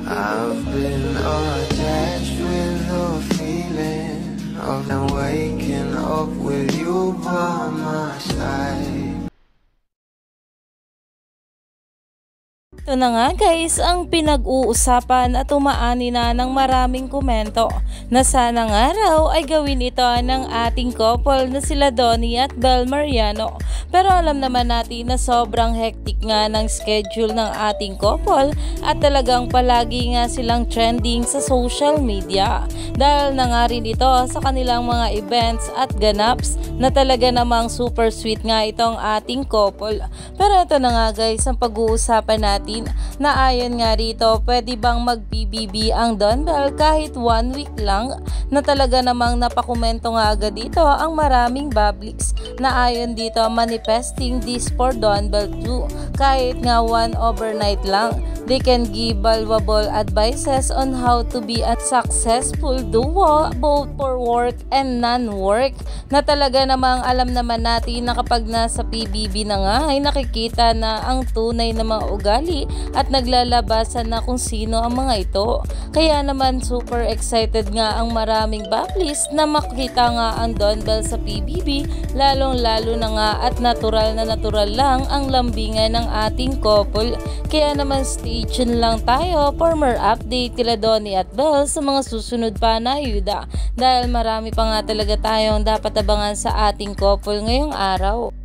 I've been attached with the feeling of waking up with you by my side. Ito na nga guys ang pinag-uusapan at umaani na ng maraming komento na sana nga raw ay gawin ito ng ating couple na sila Donnie at Bel Mariano. Pero alam naman natin na sobrang hectic nga ng schedule ng ating couple at talagang palagi nga silang trending sa social media. Dahil na nga rin ito sa kanilang mga events at ganaps na talaga namang super sweet nga itong ating couple. Pero ito na nga guys ang pag-uusapan natin na ayon nga rito pwede bang mag-BBB ang Don Bell kahit 1 week lang, na talaga namang napakomento nga agad dito ang maraming publics na ayon dito manifesting this for Don Bell too, kahit nga 1 overnight lang. They can give valuable advices on how to be a successful duo both for work and non-work, na talaga namang alam naman natin na kapag nasa PBB na nga ay nakikita na ang tunay na mga ugali at naglalabasan na kung sino ang mga ito. Kaya naman super excited nga ang maraming backlis na makita nga ang Don Bell sa PBB, lalong lalo na nga at natural lang ang lambingan ng ating couple. Kaya naman stay tuned lang tayo for more update kila Donnie at Bell sa mga susunod pa na ayuda, dahil marami pa nga talaga tayong dapat abangan sa ating couple ngayong araw.